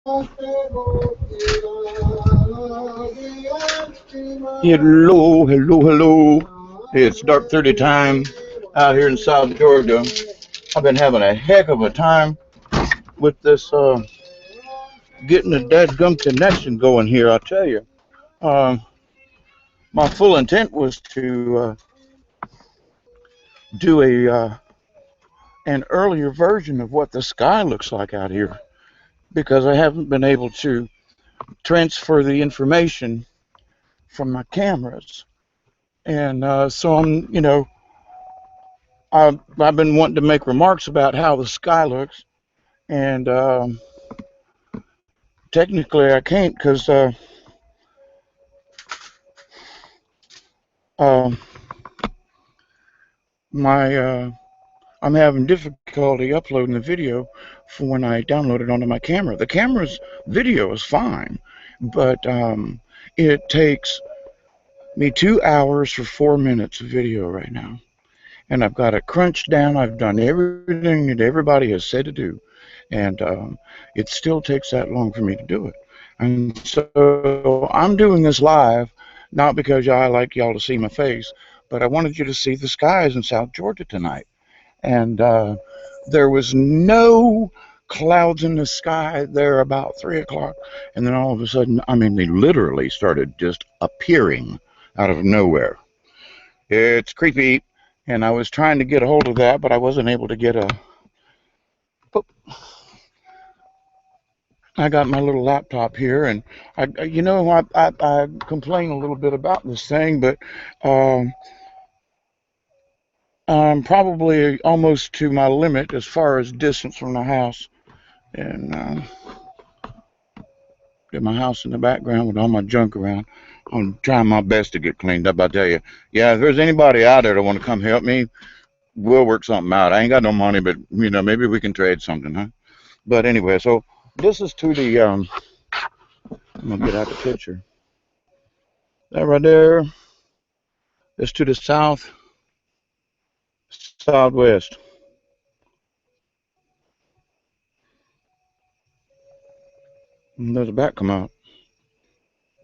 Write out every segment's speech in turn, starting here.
Hello, hello, hello. It's dark 30 time out here in South Georgia. I've been having a heck of a time with this getting the dadgum connection going here, I'll tell you. Um, my full intent was to do an earlier version of what the sky looks like out here because I haven't been able to transfer the information from my cameras. And so I've been wanting to make remarks about how the sky looks, and technically I can't because uh, my I'm having difficulty uploading the video for when I download it onto my camera. The camera's video is fine, but it takes me 2 hours for 4 minutes of video right now. And I've got it crunched down. I've done everything that everybody has said to do. And it still takes that long for me to do it. And so I'm doing this live, not because I like y'all to see my face, but I wanted you to see the skies in South Georgia tonight. And there was no clouds in the sky there about 3 o'clock. And then all of a sudden, I mean, they literally started just appearing out of nowhere. It's creepy. And I was trying to get a hold of that, but I wasn't able to get a... I got my little laptop here, and I complain a little bit about this thing, but I'm probably almost to my limit as far as distance from the house. And get my house in the background with all my junk around. I'm trying my best to get cleaned up, I tell you. Yeah, if there's anybody out there that want to come help me, we'll work something out. I ain't got no money, but, maybe we can trade something, huh? But anyway, so this is to the, I'm going to get out the picture. That right there is to the southwest. And there's a bat come out.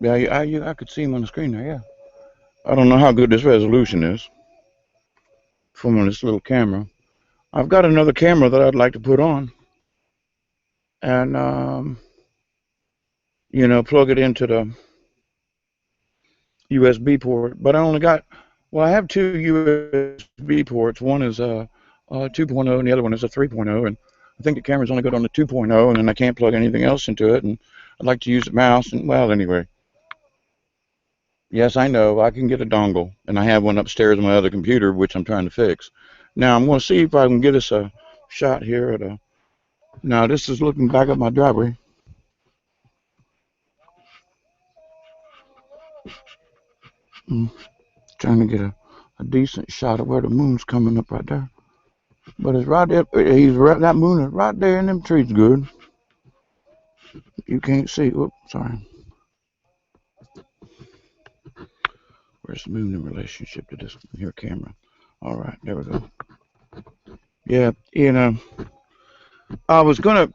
Yeah, I could see him on the screen there, yeah. I don't know how good this resolution is from this little camera. I've got another camera that I'd like to put on and, plug it into the USB port. But I have two USB ports. One is a 2.0 and the other one is a 3.0. And I think the camera's only good on the 2.0, and then I can't plug anything else into it. And I'd like to use the mouse. And, well, anyway. Yes, I know. I can get a dongle, and I have one upstairs on my other computer, which I'm trying to fix. Now, I'm going to see if I can get us a shot here at a... Now, this is looking back at my driveway. Trying to get a decent shot of where the moon's coming up right there. But it's right there. That moon is right there in them trees good. You can't see. Oops, sorry. Where's the moon in relationship to this here camera? All right, there we go. Yeah, I was gonna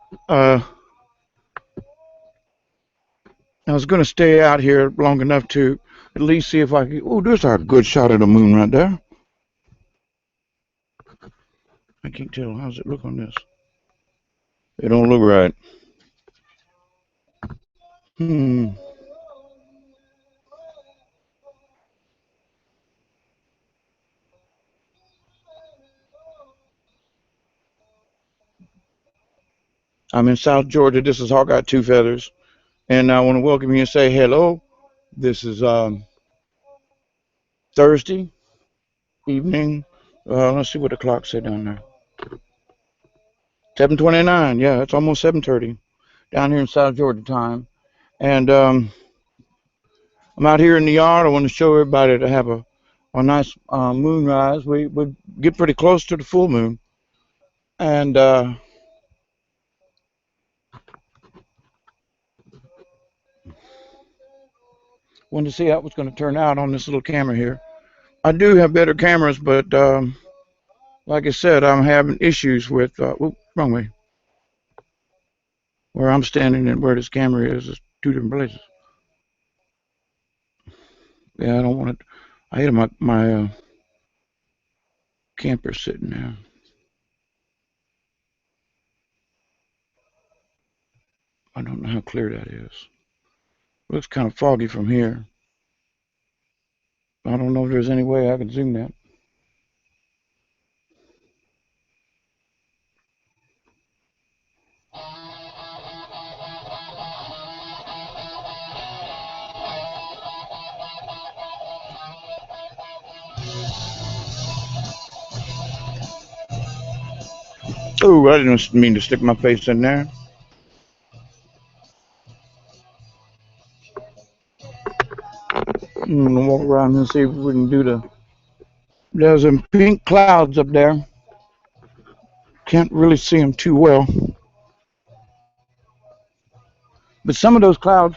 stay out here long enough to at least see if I could. Oh, there's a good shot of the moon right there. I can't tell. How's it look on this? It don't look right. I'm in South Georgia. This is Hawkeye TwoFeathers, and I want to welcome you and say hello. This is Thursday evening. Let's see what the clock said down there. 7:29. Yeah, it's almost 7:30 down here in South Georgia time, and I'm out here in the yard. I want to show everybody to have a nice moonrise. We get pretty close to the full moon, and wanted to see how it was going to turn out on this little camera here. I do have better cameras, but like I said, I'm having issues with. Wrong way. Where I'm standing and where this camera is two different places. Yeah, I don't want it. I had my camper sitting there. I don't know how clear that is. Looks kind of foggy from here. I don't know if there's any way I can zoom that. Oh, I didn't mean to stick my face in there. I'm gonna walk around and see if we can do the. There's some pink clouds up there. Can't really see them too well. But some of those clouds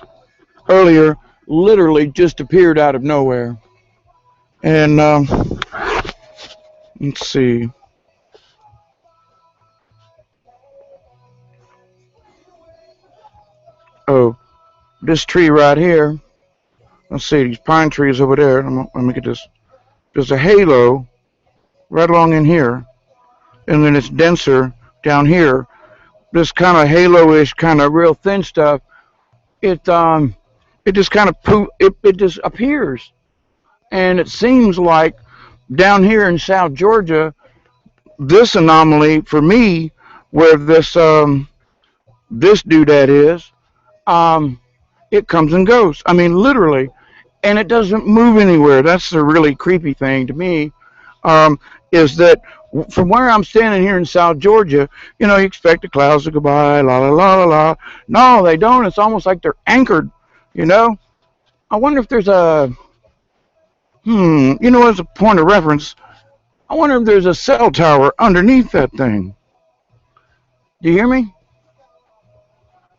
earlier literally just appeared out of nowhere. And let's see. Oh, this tree right here. Let's see these pine trees over there. Let me get this. There's a halo right along in here, and then it's denser down here. This kind of halo-ish, kind of real thin stuff. It just kind of it just appears, and it seems like down here in South Georgia, this anomaly for me, where this doodad is, um, it comes and goes. I mean, literally, and it doesn't move anywhere. That's the really creepy thing to me. Um, is that from where I'm standing here in South Georgia, you expect the clouds to go by, la la la la la. No, they don't. It's almost like they're anchored. You know. I wonder if there's as a point of reference, I wonder if there's a cell tower underneath that thing. Do you hear me?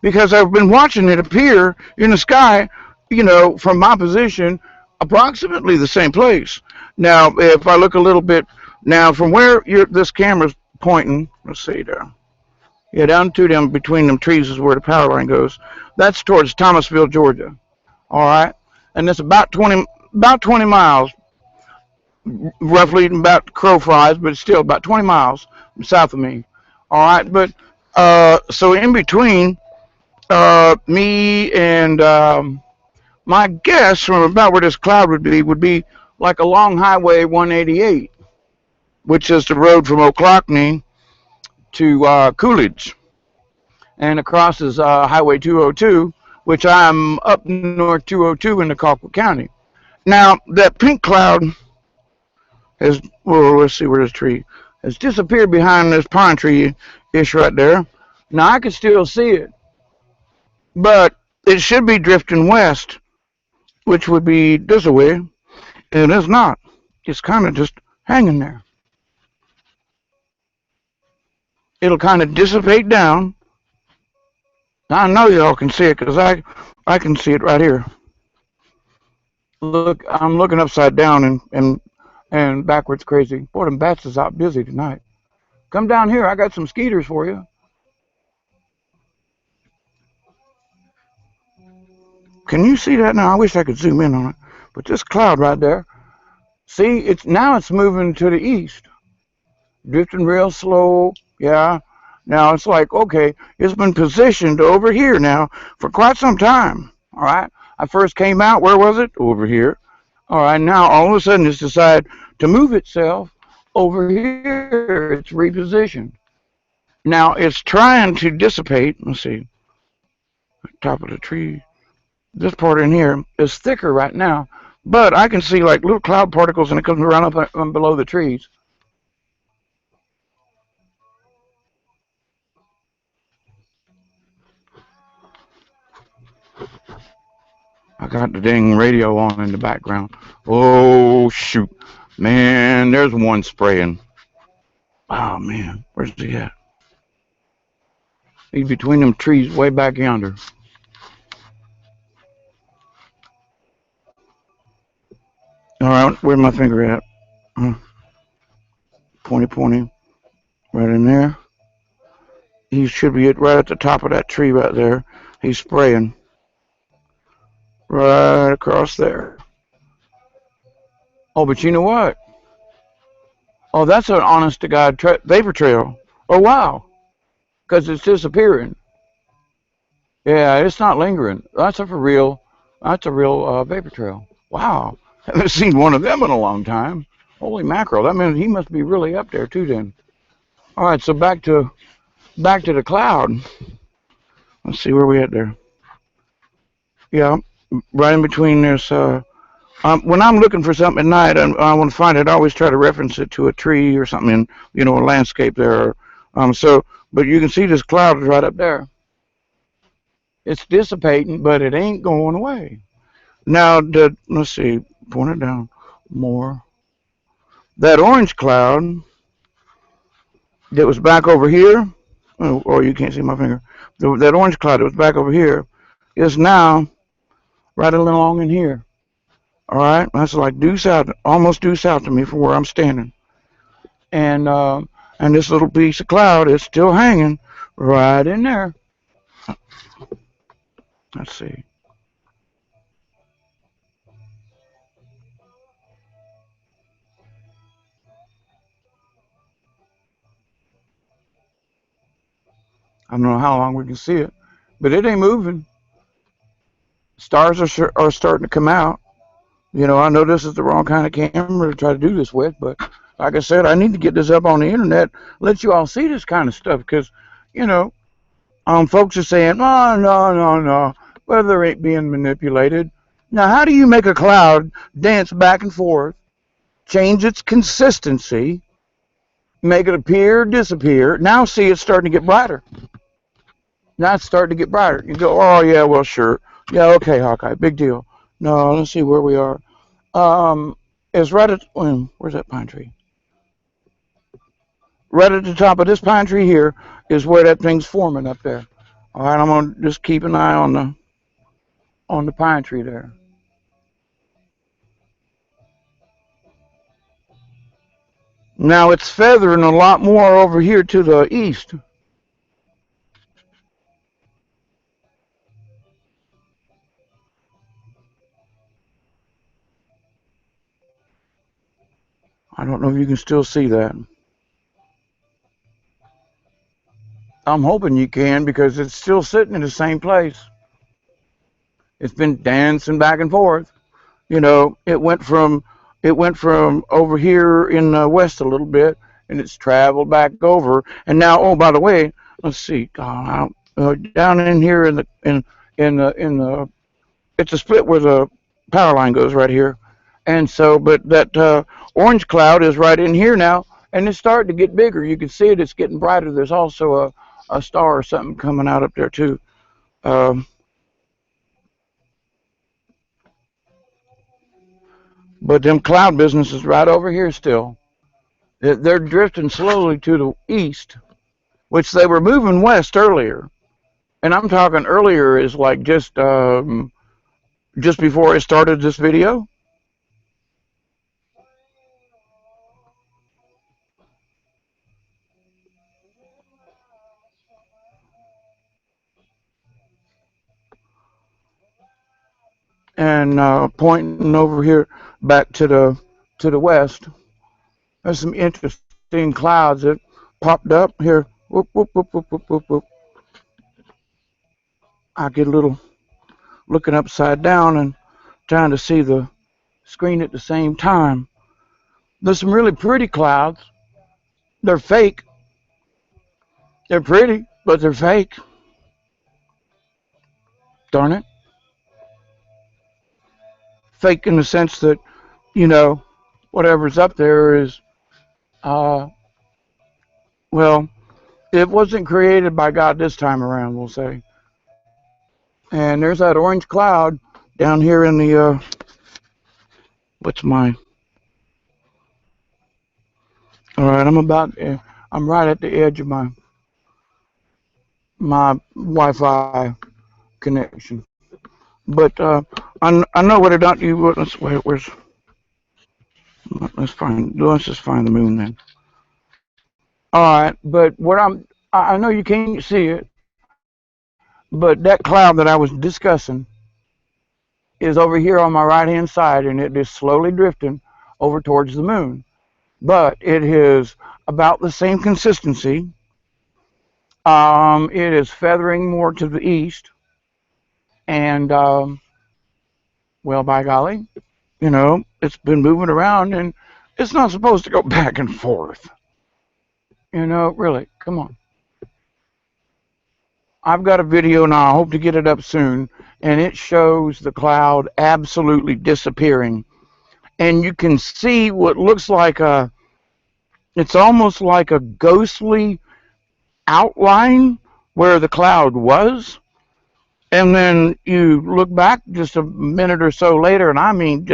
Because I've been watching it appear in the sky, from my position, approximately the same place. Now, if I look a little bit, now from where this camera's pointing, let's see there. Yeah, down to them, between them trees is where the power line goes. That's towards Thomasville, Georgia. All right. And it's about 20 miles, roughly about crow flies, but it's still about 20 miles south of me. All right. But so in between me and my guess from about where this cloud would be like along Highway 188, which is the road from Ocklackney to Coolidge, and across is Highway 202, which I'm up north 202 in the Colquitt County. Now that pink cloud has, well, let's see where this tree has disappeared behind this pine tree ish right there. Now I can still see it, but it should be drifting west, which would be this way, and it's not. It's kind of just hanging there. It'll kind of dissipate down. I know y'all can see it because I can see it right here. Look, I'm looking upside down and backwards crazy. Boy, them bats is out busy tonight. Come down here. I got some skeeters for you. Can you see that now? I wish I could zoom in on it. But this cloud right there, see, it's moving to the east, drifting real slow. Yeah. Now it's like, okay, it's been positioned over here now for quite some time. All right. I first came out, where was it? Over here. All right. Now all of a sudden it's decided to move itself over here. It's repositioned. Now it's trying to dissipate. Let's see. Top of the tree. This part in here is thicker right now, but I can see like little cloud particles, and it comes around up below the trees. I got the dang radio on in the background. Oh shoot, man! There's one spraying. Oh man, where's he at? He's between them trees, way back yonder. All right, where's my finger at? Pointy, right in there. He should be right at the top of that tree right there. He's spraying right across there. Oh, but you know what? Oh, that's an honest to God vapor trail. Oh, wow. Because it's disappearing. Yeah, it's not lingering. That's a for real. That's a real vapor trail. Wow. Haven't seen one of them in a long time. Holy mackerel. That means he must be really up there too then. All right, so back to the cloud. Let's see where we at there. Yeah, right in between this. When I'm looking for something at night and I want to find it, I always try to reference it to a tree or something in, a landscape there. But you can see this cloud is right up there. It's dissipating, but it ain't going away. Now, let's see, point it down more. That orange cloud that was back over here, oh, you can't see my finger. That orange cloud that was back over here is now right along in here. All right, that's like due south, almost due south to me from where I'm standing. And this little piece of cloud is still hanging right in there. Let's see. I don't know how long we can see it, but it ain't moving. Stars are starting to come out. I know this is the wrong kind of camera to try to do this with, but like I said, I need to get this up on the internet, let you all see this kind of stuff, because, folks are saying, oh, no, no, no, weather ain't being manipulated. Now, how do you make a cloud dance back and forth, change its consistency, make it appear, disappear? Now, see, it's starting to get brighter. Now it's starting to get brighter. You go, oh, yeah, well, sure. Yeah, okay, Hawkeye, big deal. No, let's see where we are. It's right at, where's that pine tree? Right at the top of this pine tree here is where that thing's forming up there. All right, I'm gonna just keep an eye on the pine tree there. Now it's feathering a lot more over here to the east. I don't know if you can still see that. I'm hoping you can because it's still sitting in the same place. It's been dancing back and forth. It went from over here in the west a little bit, and it's traveled back over. And now, oh, by the way, let's see, down in here in the it's a split where the power line goes right here, and so, but that orange cloud is right in here now, and it's starting to get bigger. You can see it; it's getting brighter. There's also a star or something coming out up there too. Um, but them cloud businesses right over here still. They're drifting slowly to the east, which they were moving west earlier. And I'm talking earlier is like just before I started this video. And pointing over here back to the west. There's some interesting clouds that popped up here. Whoop, whoop, whoop, whoop, whoop, whoop, whoop. I get a little looking upside down and trying to see the screen at the same time. There's some really pretty clouds. They're fake. They're pretty, but they're fake. Darn it. Fake in the sense that, you know, whatever's up there is, uh, well, it wasn't created by God this time around, we'll say. And there's that orange cloud down here in the, what's my, all right, I'm right at the edge of my Wi-Fi connection. But I know what it don't you. Let's just find the moon then. All right, but what I know you can't see it, but that cloud that I was discussing is over here on my right hand side, and it is slowly drifting over towards the moon. But it is about the same consistency. It is feathering more to the east, and well, by golly, it's been moving around, and it's not supposed to go back and forth. Really, come on. I've got a video now. I hope to get it up soon, and it shows the cloud absolutely disappearing, and you can see what looks like it's almost like a ghostly outline where the cloud was. And then you look back just a minute or so later, and I mean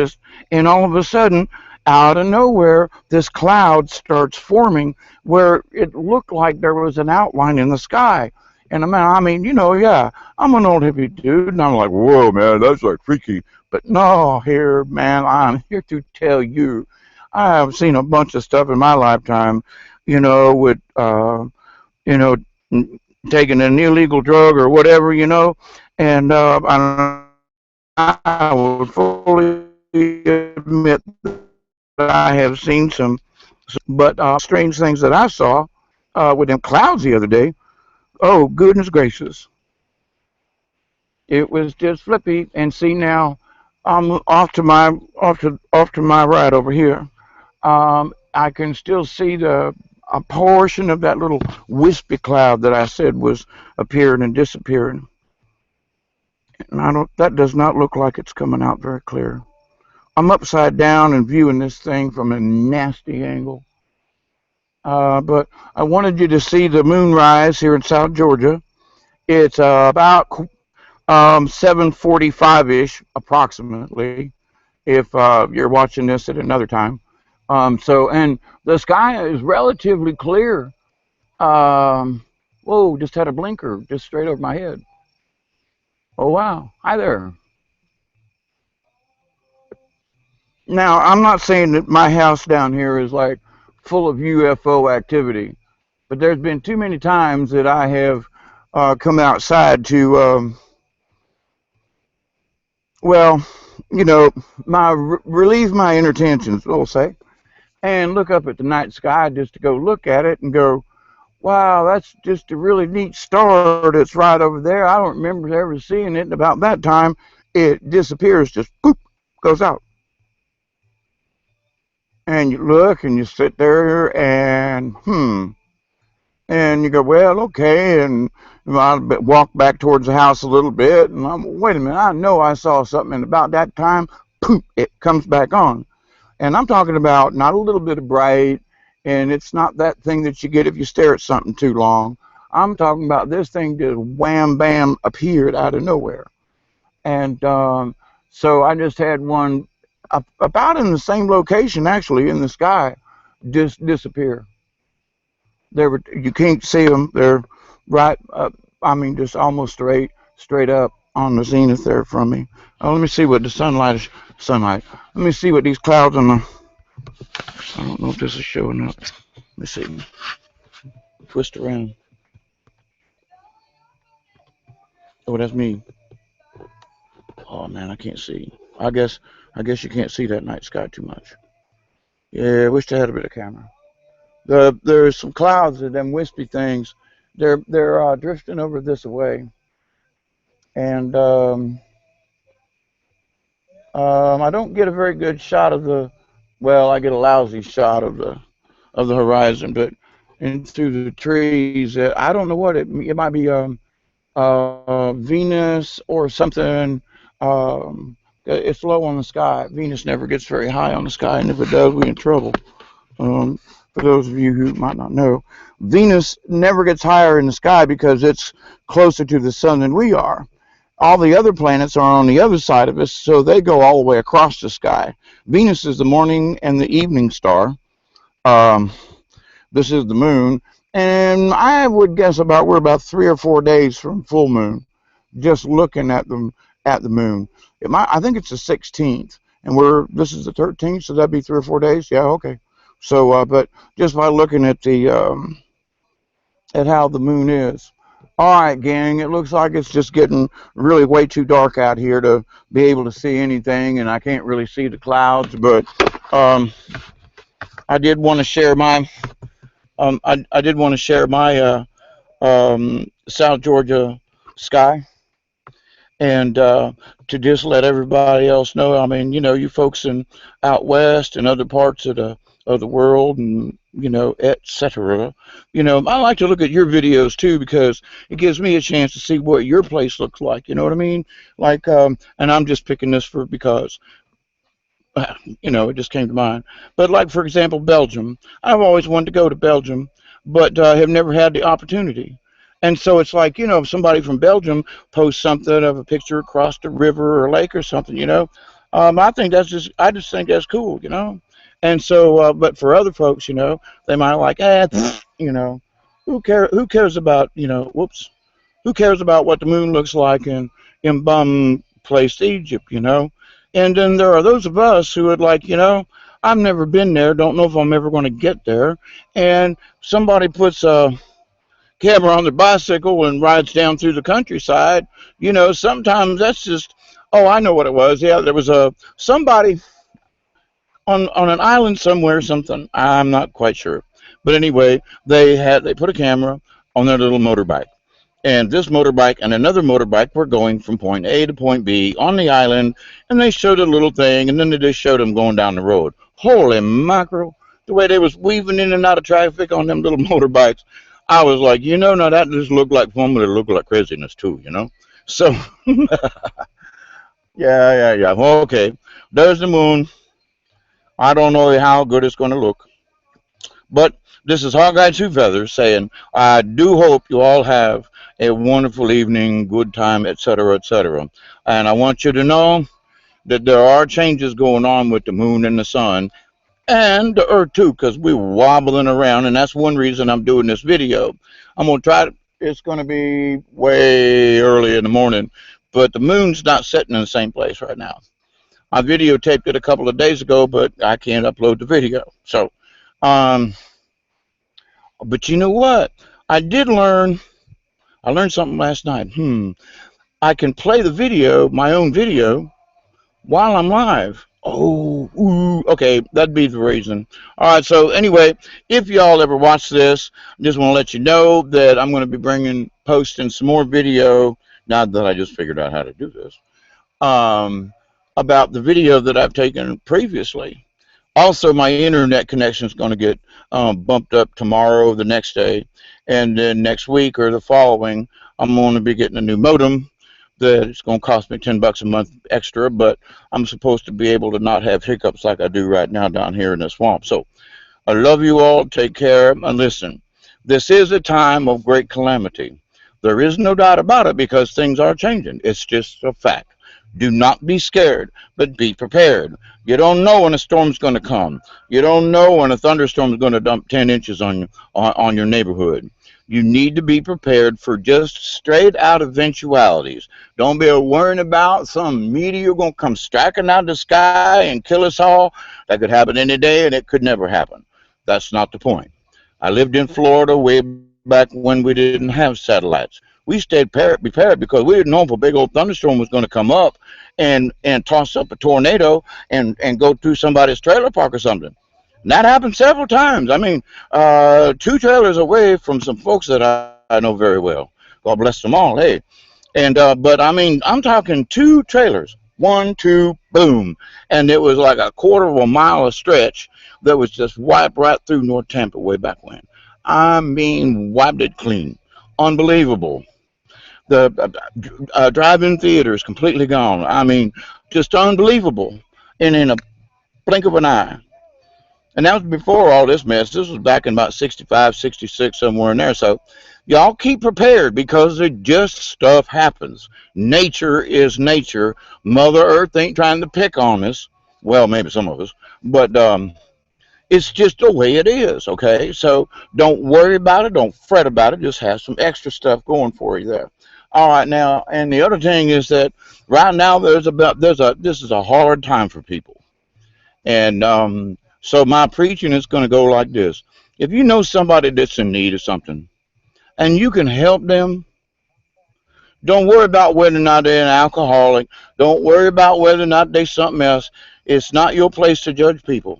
and all of a sudden, out of nowhere, this cloud starts forming where it looked like there was an outline in the sky. And yeah, I'm an old hippie dude, and I'm like, whoa, man, that's like freaky. But no, here, man, I'm here to tell you, I have seen a bunch of stuff in my lifetime, with, taking an illegal drug or whatever, and I would fully admit that I have seen some, but strange things that I saw with them clouds the other day. Oh, goodness gracious. It was just flippy. And see, now I'm off to my right over here. I can still see a portion of that little wispy cloud that I said was appearing and disappearing. And that does not look like it's coming out very clear. I'm upside down and viewing this thing from a nasty angle. But I wanted you to see the moonrise here in South Georgia. It's about 7:45-ish, approximately, if you're watching this at another time. And the sky is relatively clear. Whoa, just had a blinker just straight over my head. Oh, wow. Hi there. Now, I'm not saying that my house down here is like full of UFO activity, but there's been too many times that I have come outside to, well, relieve my inner tensions, we'll say, and look up at the night sky just to go look at it and go, wow, that's just a really neat star that's right over there. I don't remember ever seeing it. And about that time, it disappears, just boop, goes out. And you look and you sit there and, and you go, well, okay. And I walk back towards the house a little bit. And wait a minute, I know I saw something. And about that time, poof, it comes back on. And I'm talking about not a little bit of bright, and it's not that thing that you get if you stare at something too long. I'm talking about this thing just wham, bam, appeared out of nowhere. And so I just had one about in the same location, actually, in the sky, just disappear. You can't see them. They're right up, just almost straight up on the zenith there from me. Oh, let me see what the sunlight. Let me see what these clouds on the. I don't know if this is showing up. Let's see. Twist around. Oh, that's me. Oh man, I can't see. I guess you can't see that night sky too much. Yeah, I wish I had a bit of camera. There's some clouds of them wispy things. They're drifting over this way, and I don't get a very good shot of the. Well, I get a lousy shot of the horizon, but in through the trees, I don't know what it might be. Venus or something. It's low on the sky. Venus never gets very high on the sky, and if it does, we're in trouble. For those of you who might not know, Venus never gets higher in the sky because it's closer to the sun than we are. All the other planets are on the other side of us, so they go all the way across the sky. Venus is the morning and the evening star. This is the moon, and I would guess we're about 3 or 4 days from full moon, just looking at the moon. I think it's the 16th, and this is the 13th, so that'd be 3 or 4 days. Yeah, okay. So, but just by looking at the at how the moon is. All right, gang, it looks like it's just getting really way too dark out here to be able to see anything, and I can't really see the clouds, but um, I did want to share my I did want to share my South Georgia sky, and to just let everybody else know. I mean, you folks in out west and other parts of the world, and etc. I like to look at your videos too because it gives me a chance to see what your place looks like. You know what I mean? Like, and I'm just picking this for because it just came to mind. But like for example, Belgium. I've always wanted to go to Belgium, but have never had the opportunity. And so it's like, if somebody from Belgium posts something of a picture across the river or lake or something, I just think that's cool. And so, but for other folks, they might like, who cares about, who cares about what the moon looks like in bum place Egypt. And then there are those of us who would like, I've never been there, don't know if I'm ever going to get there, and somebody puts a camera on their bicycle and rides down through the countryside. Sometimes that's just, oh, I know what it was. Yeah, there was somebody on an island somewhere, something. I'm not quite sure. But anyway, they put a camera on their little motorbike. And this motorbike and another motorbike were going from point A to point B on the island, and they showed a little thing, and then they just showed them going down the road. Holy mackerel! The way they was weaving in and out of traffic on them little motorbikes, I was like, now that just looked like fun, but it looked like craziness too. So, yeah. Well, okay, there's the moon. I don't know how good it's going to look, but this is Hawkeye TwoFeathers saying, I do hope you all have a wonderful evening, good time, etc., etc. And I want you to know that there are changes going on with the moon and the sun and the earth too, because we're wobbling around, and that's one reason I'm doing this video. I'm going to try to, it's going to be way early in the morning, but the moon's not sitting in the same place right now. I videotaped it a couple of days ago, but I can't upload the video. So, um, but you know what? I learned something last night. I can play the video, my own video, while I'm live. Oh, ooh, okay, that'd be the reason. All right, so anyway, if y'all ever watch this, I just want to let you know that I'm going to be posting some more video, now that I just figured out how to do this, um, about the video that I've taken previously. Also, my internet connection is going to get bumped up tomorrow, the next day, and then next week or the following, I'm going to be getting a new modem that it's going to cost me $10 a month extra, but I'm supposed to be able to not have hiccups like I do right now down here in the swamp. So I love you all. Take care. And listen, this is a time of great calamity. There is no doubt about it because things are changing. It's just a fact. Do not be scared, but be prepared. You don't know when a storm's going to come. You don't know when a thunderstorm is going to dump 10 inches on your neighborhood. You need to be prepared for just straight out eventualities. Don't be worrying about some meteor going to come striking out of the sky and kill us all. That could happen any day, and it could never happen. That's not the point. I lived in Florida way back when we didn't have satellites. We stayed prepared because we didn't know if a big old thunderstorm was going to come up and toss up a tornado and go through somebody's trailer park or something. And that happened several times. I mean, 2 trailers away from some folks that I know very well. God bless them all. Hey, and but I mean, I'm talking 2 trailers. 1, 2, boom, and it was like a quarter of a mile of stretch that was just wiped right through North Tampa way back when. I mean, wiped it clean. Unbelievable. The drive-in theater is completely gone. I mean, just unbelievable. And in a blink of an eye. And that was before all this mess. This was back in about 65, 66, somewhere in there. So y'all keep prepared because it just stuff happens. Nature is nature. Mother Earth ain't trying to pick on us. Well, maybe some of us. But it's just the way it is, okay? So don't worry about it. Don't fret about it. Just have some extra stuff going for you there. All right, now, and the other thing is that right now this is a hard time for people. And so my preaching is going to go like this. If you know somebody that's in need of something, and you can help them, don't worry about whether or not they're an alcoholic. Don't worry about whether or not they're something else. It's not your place to judge people.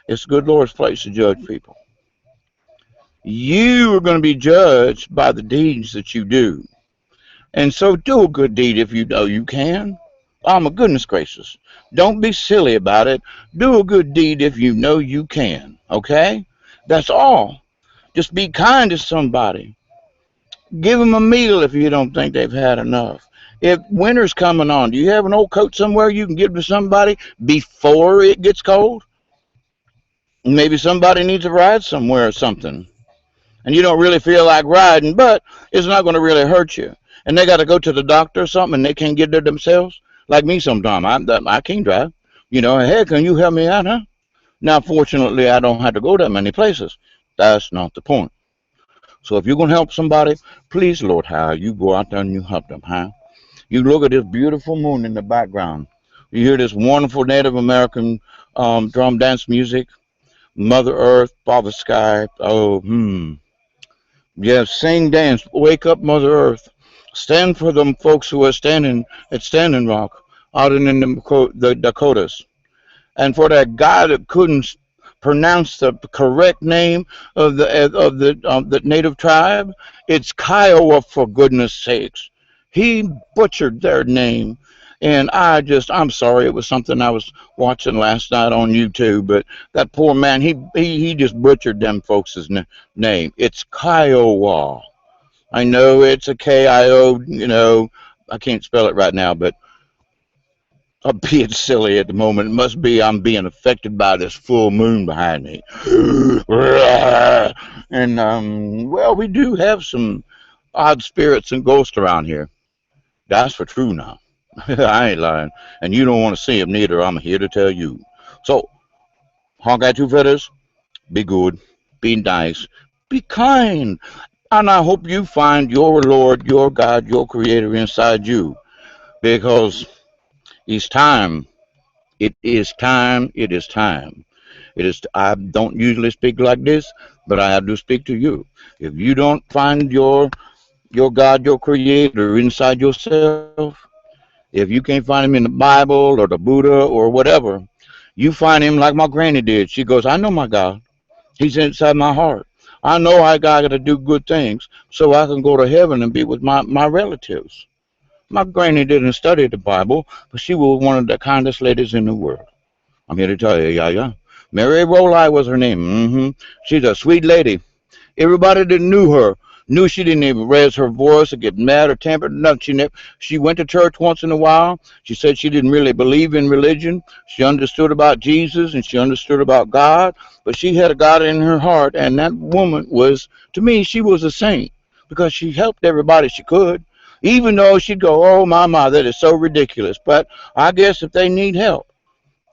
It's the good Lord's place to judge people. You are going to be judged by the deeds that you do. And so do a good deed if you know you can. Oh, my goodness gracious. Don't be silly about it. Do a good deed if you know you can. Okay? That's all. Just be kind to somebody. Give them a meal if you don't think they've had enough. If winter's coming on, do you have an old coat somewhere you can give to somebody before it gets cold? Maybe somebody needs a ride somewhere or something, and you don't really feel like riding, but it's not going to really hurt you. And they got to go to the doctor or something, and they can't get there themselves. Like me, sometime I can't drive. Hey, can you help me out, huh? Now, fortunately, I don't have to go that many places. That's not the point. So if you're going to help somebody, please, Lord, how you go out there and you help them, huh? You look at this beautiful moon in the background. You hear this wonderful Native American drum dance music. Mother Earth, Father Sky. Oh, yeah, sing, dance, wake up, Mother Earth. Stand for them folks who are standing at Standing Rock out in the Dakotas. And for that guy that couldn't pronounce the correct name of the native tribe, it's Kiowa, for goodness sakes. He butchered their name. And I'm sorry, it was something I was watching last night on YouTube, but that poor man, he just butchered them folks' name. It's Kiowa. I know it's a K-I-O, I can't spell it right now, but I'm being silly at the moment. It must be I'm being affected by this full moon behind me. And, well, we do have some odd spirits and ghosts around here. That's for true now. I ain't lying. And you don't want to see them neither. I'm here to tell you. So, Hawkeye TwoFeathers, be good, be nice, be kind. And I hope you find your Lord, your God, your Creator inside you. Because it's time. It is time. It is time. It is. I don't usually speak like this, but I have to speak to you. If you don't find your God, your Creator inside yourself, if you can't find him in the Bible or the Buddha or whatever, you find him like my granny did. She goes, I know my God. He's inside my heart. I know I got to do good things so I can go to heaven and be with my relatives. My granny didn't study the Bible, but she was one of the kindest ladies in the world. I'm here to tell you, yeah. Mary Rowley was her name. She's a sweet lady. Everybody that knew her knew she didn't even raise her voice or get mad or tempered. Nothing. She went to church once in a while. She said she didn't really believe in religion. She understood about Jesus and she understood about God, but she had a God in her heart, and that woman was, to me, she was a saint because she helped everybody she could, even though she'd go, oh, my, that is so ridiculous. But I guess if they need help.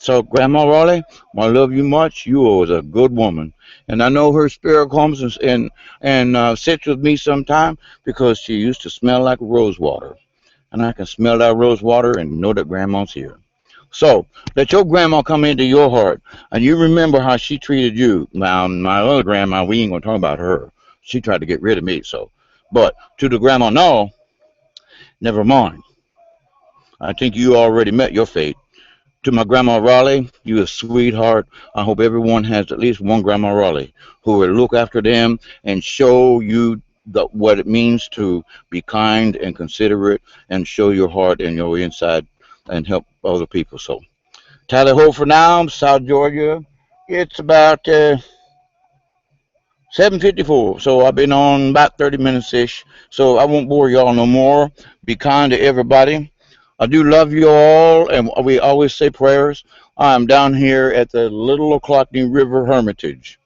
So, Grandma Raleigh, I love you much. You was a good woman. And I know her spirit comes and sits with me sometime because she used to smell like rose water. And I can smell that rose water and know that Grandma's here. So, let your grandma come into your heart. And you remember how she treated you. Now, my other grandma, we ain't going to talk about her. She tried to get rid of me, so. But to the grandma, no, never mind. I think you already met your fate. To my Grandma Raleigh, you a sweetheart. I hope everyone has at least one Grandma Raleigh who will look after them and show you what it means to be kind and considerate and show your heart and your inside and help other people. So, tally ho for now, South Georgia. It's about 7:54, so I've been on about 30 minutes ish. So I won't bore y'all no more. Be kind to everybody. I do love you all, and we always say prayers. I'm down here at the Little Ochlockonee River Hermitage,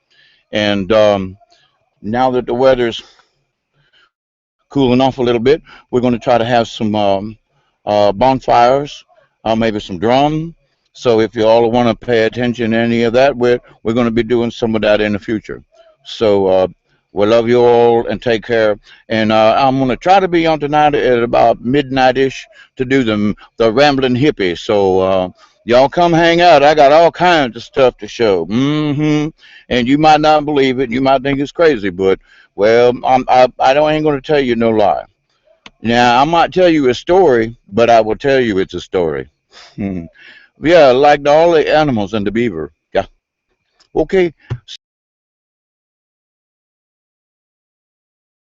and now that the weather's cooling off a little bit, we're going to try to have some bonfires, maybe some drum. So if you all want to pay attention to any of that, we're going to be doing some of that in the future. So we love you all and take care. And I'm going to try to be on tonight at about midnight-ish to do the Rambling Hippie. So Y'all come hang out. I got all kinds of stuff to show. And you might not believe it. You might think it's crazy, but well, I don't ain't gonna tell you no lie. Now I might tell you a story, but I will tell you it's a story. Hmm. Yeah, like all the animals and the beaver. Yeah. Okay.